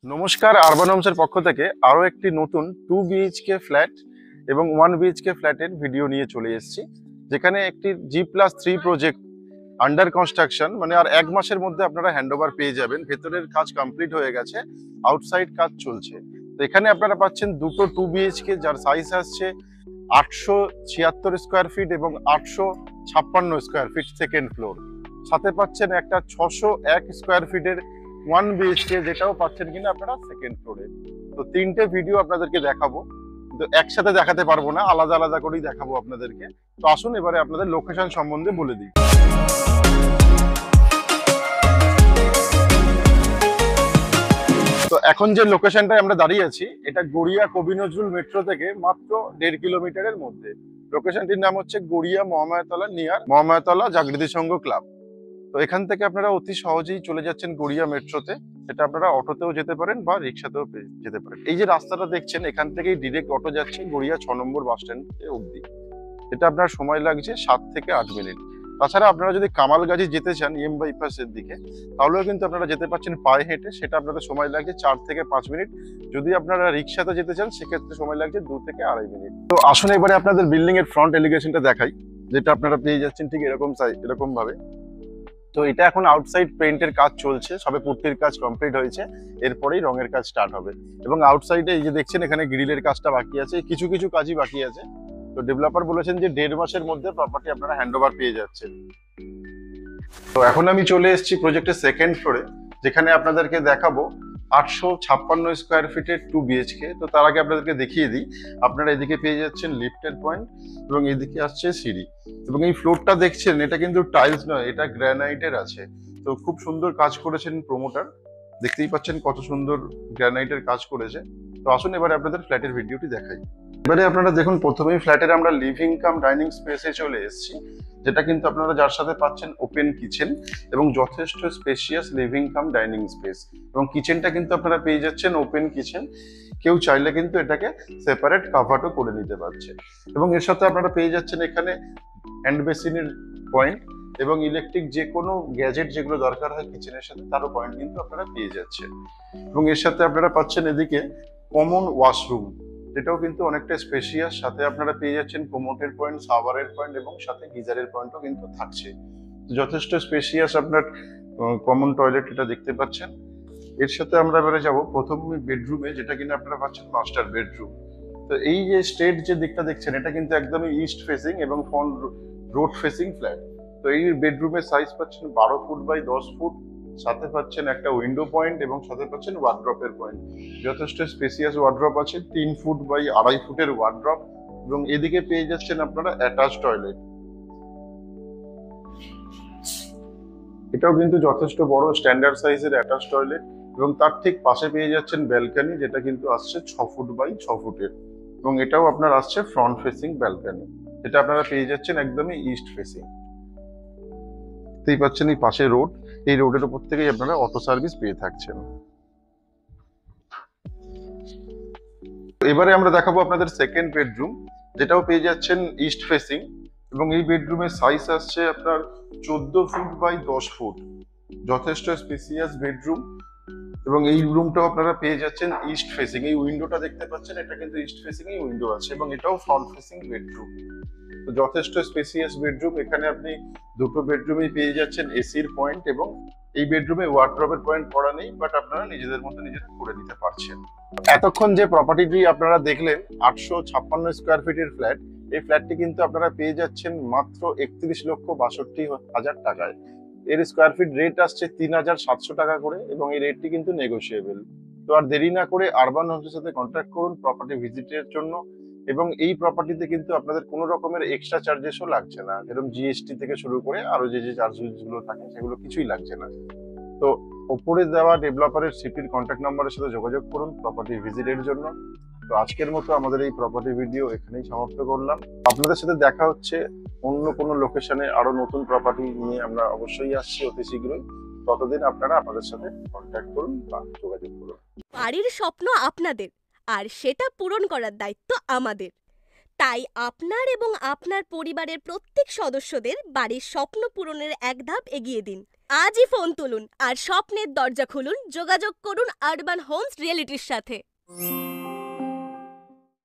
নমস্কার, আরবান হোমসের পক্ষ থেকে আরো একটি নতুন 2 বিএইচকে ফ্ল্যাট এবং 1 বিএইচকে ফ্ল্যাটের ভিডিও নিয়ে চলে এসেছি, যেখানে একটি G+3 প্রজেক্ট আন্ডার কনস্ট্রাকশন, মানে আর 1 মাসের মধ্যে আপনারা হ্যান্ডওভার পেয়ে যাবেন। ভেতরের কাজ কমপ্লিট হয়ে গেছে, আউটসাইড কাজ চলছে। তো এখানে আপনারা পাচ্ছেন দুটো 2 বিএইচকে, যার সাইজ আসছে 876 স্কোয়ার ফিট এবং 856 স্কোয়ার ফিট সেকেন্ড ফ্লোর। সাথে পাচ্ছেন একটা 601 স্কোয়ার ফিটের 1 বিএইচকে, যেটাও পাচ্ছেন কিনা আপনারা সেকেন্ড ফ্লোরে। তো তিনটে ভিডিও আপনাদেরকে দেখাবো, কিন্তু একসাথে দেখাতে পারবো না, আলাদা আলাদা করেই দেখাবো আপনাদেরকে। তো আসুন এবারে আপনাদের লোকেশন সম্বন্ধে বলে দিই। তো এখন যে লোকেশনটায় আমরা দাঁড়িয়ে আছি, এটা গড়িয়া কবি নজরুল মেট্রো থেকে মাত্র 1.5 কিলোমিটারের মধ্যে। লোকেশনটির নাম হচ্ছে গড়িয়া মহামায়াতলা, নিয়ার মহামায়াতলা জাগৃতি সংঘ ক্লাব। তো এখান থেকে আপনারা অতি সহজেই চলে যাচ্ছেন গড়িয়া মেট্রোতে। এটা আপনারা অটোতেও যেতে পারেন বা রিক্সাতেও যেতে পারেন। এই যে রাস্তাটা দেখছেন, এখান থেকেই ডিরেক্ট অটো যাচ্ছে গড়িয়া 6 নম্বর বাস স্ট্যান্ড অবধি। এটা আপনার সময় লাগছে 7 থেকে 8 মিনিট। তাছাড়া আপনারা যদি কামালগাজী যেতে চান এম বাইপাসের দিকে, তাহলেও কিন্তু আপনারা যেতে পারছেন পায়ে হেঁটে। সেটা আপনাদের সময় লাগছে 4 থেকে 5 মিনিট। যদি আপনারা রিক্সাতে যেতে চান, সেক্ষেত্রে সময় লাগছে 2 থেকে 2.5 মিনিট। তো আসুন এবারে আপনাদের বিল্ডিং এর ফ্রন্ট এলিভেশনটা দেখাই, যেটা আপনারা পেয়ে যাচ্ছেন ঠিক এরকম ভাবে। তো এটা এখন আউটসাইড পেইন্টের কাজ চলছে, সবে পুট্টির কাজ কমপ্লিট হয়েছে, এরপরেই রঙের কাজ স্টার্ট হবে। এবং আউটসাইডে এই যে দেখছেন, এখানে গ্রিলের কাজটা বাকি আছে, কিছু কিছু কাজই বাকি আছে। তো ডেভেলপার বলেছেন যে 1.5 মাসের মধ্যে প্রপার্টি আপনারা হ্যান্ডওভার পেয়ে যাচ্ছেন। তো এখন আমি চলে এসেছি প্রজেক্টের সেকেন্ড ফ্লোরে, যেখানে আপনাদেরকে দেখাবো 856 স্কোয়ার ফিটের 2 বিএইচকে। তো তার আগে আপনাদেরকে দেখিয়ে দিই, আপনারা এদিকে পেয়ে যাচ্ছেন লিফটের পয়েন্ট এবং এদিকে আসছে সিঁড়ি। এবং এই ফ্লোরটা দেখছেন, এটা কিন্তু টাইলস নয়, এটা গ্রানাইটের আছে। তো খুব সুন্দর কাজ করেছেন প্রমোটার, দেখতেই পাচ্ছেন কত সুন্দর গ্রানাইটের কাজ করেছে। তো আসুন এবারে আপনাদের ফ্ল্যাটের ভিডিওটি দেখাই। এবারে আপনারা দেখুন, প্রথমেই ফ্ল্যাটের আমরা লিভিং কাম ডাইনিং স্পেসে চলে এসেছি, যেটা কিন্তু আপনারা যার সাথে পাচ্ছেন ওপেন কিচেন এবং যথেষ্ট spacious living cum dining space. এবং কিচেনটা কিন্তু আপনারা পেয়ে যাচ্ছেন ওপেন কিচেন, কেউ চাইলে কিন্তু এটাকে সেপারেট কাভারও করে নিতে পারছে। এবং এর সাথে আপনারা পেয়ে যাচ্ছেন এখানে হ্যান্ড বেসিনের পয়েন্ট এবং ইলেকট্রিক যে কোনো গ্যাজেট যেগুলো দরকার হয় কিচেনের সাথে, তারও পয়েন্ট কিন্তু আপনারা পেয়ে যাচ্ছেন। এবং এর সাথে আপনারা পাচ্ছেন এদিকে কমন ওয়াশরুম, যেটাও কিন্তু অনেকটা স্পেশিয়াস। সাথে আপনারা পেয়ে যাচ্ছেন কোমোটের পয়েন্ট, সাওয়ারের পয়েন্ট এবং সাথে গিজারের পয়েন্টও কিন্তু থাকছে। যথেষ্ট স্পেশিয়াস আপনার কমন টয়লেট এটা দেখতে পাচ্ছেন। এর সাথে আমরা এবারে যাব প্রথম বেডরুমে, যেটা কিনা আপনারা পাচ্ছেন মাস্টার বেডরুম। তো এই যে স্টেট যে দিকটা দেখছেন, এটা কিন্তু একদমই ইস্ট ফেসিং এবং ফ্রন্ট রোড ফেসিং ফ্ল্যাট। তো এই বেডরুমের সাইজ পাচ্ছেন 12 ফুট বাই 10 ফুট। সাথে পাচ্ছেন একটা উইন্ডো পয়েন্ট এবং সাথে পাচ্ছেন ওয়ার্ড্রপের পয়েন্ট। যথেষ্ট স্পেসিয়াস ওয়ার্ড্রপ আছে, 3 ফুট বাই 2.5 ফুটের ওয়ার্ড্রপ। এবং এদিকে পেয়ে যাচ্ছেন আপনারা অ্যাটাচ টয়লেট, এটাও কিন্তু যথেষ্ট বড় স্ট্যান্ডার্ড সাইজের অ্যাটাচ টয়লেট। এবং তার ঠিক পাশে পেয়ে যাচ্ছেন ব্যালকানি, যেটা কিন্তু আসছে 6 ফুট বাই 6 ফুটের। এবং এটাও আপনার আসছে ফ্রন্ট ফেসিং ব্যালকানি, যেটা আপনারা পেয়ে যাচ্ছেন একদমই ইস্ট ফেসিং। দেখতেই পাচ্ছেন এই পাশে রোড, এই রোডের উপর থেকেই আপনারা অটো সার্ভিস পেয়ে থাকছেন। এবারে আমরা দেখাবো আপনাদের সেকেন্ড বেডরুম, যেটাও পেয়ে যাচ্ছেন ইস্ট ফেসিং। এবং এই বেডরুমের সাইজ আসছে আপনার 14 ফুট বাই 10 ফুট। যথেষ্ট স্পেসিয়াস বেডরুম। এবং এই রুমটাও আপনারা পেয়ে যাচ্ছেন ইস্ট ফেসিং। এই উইন্ডোটা দেখতে পাচ্ছেন, এটা কিন্তু ইস্ট ফেসিং এই উইন্ডো আছে এবং এটাও ফ্রন্ট ফেসিং বেডরুম। তো যথেষ্ট স্পেসিয়াস বেডরুম। এখানে আপনি দুটো বেডরুমেই পেয়ে যাচ্ছেন এসির পয়েন্ট এবং এই বেডরুমে ওয়ার্ড্রবের পয়েন্ট করা নেই, বাট আপনারা নিজেদের মতো নিজেরা করে নিতে পারছেন। এতক্ষণ যে প্রপার্টিটি আপনারা দেখলেন 856 স্কোয়ার ফিটের ফ্ল্যাট, এই ফ্ল্যাটটি কিন্তু আপনারা পেয়ে যাচ্ছেন মাত্র 31,62,000 টাকায়। এর স্কোয়ার ফিট রেট আসছে 3,700 টাকা করে এবং এই রেটটি কিন্তু নেগোশিয়েবল। তো আর দেরি না করে আরবান হোমসের সাথে কন্ট্যাক্ট করুন প্রপার্টি ভিজিটের জন্য। এবং এই প্রপার্টিতে কিন্তু আপনাদের কোনো রকমের এক্সট্রা চার্জেসও লাগছে না, যেরকম জিএসটি থেকে শুরু করে আরো যে যে চার্জেস গুলো থাকে সেগুলো কিছুই লাগছে না। তো ওপরে দেওয়া ডেভেলপারের সিটির কন্ট্যাক্ট নাম্বারের সাথে যোগাযোগ করুন প্রপার্টি ভিজিটের জন্য। তো আজকের মতো আমাদের এই প্রপার্টি ভিডিও এখানেই সমাপ্ত করলাম। আপনাদের সাথে দেখা হচ্ছে অন্য কোনো লোকেশনে, আরো নতুন প্রপার্টি নিয়ে আমরা অবশ্যই আসছি অতি শীঘ্রই। ততদিন আপনারা আমাদের সাথে কন্ট্যাক্ট করুন বা যোগাযোগ করুন। বাড়ির স্বপ্ন আপনাদের, আর সেটা পূরণ করার দায়িত্ব আমাদের। তাই আপনার এবং আপনার পরিবারের প্রত্যেক সদস্যদের বাড়ির স্বপ্ন পূরণের এক ধাপ এগিয়ে দিন। আজই ফোন তুলুন আর স্বপ্নের দরজা খুলুন। যোগাযোগ করুন আরবান হোমস রিয়েলিটির সাথে।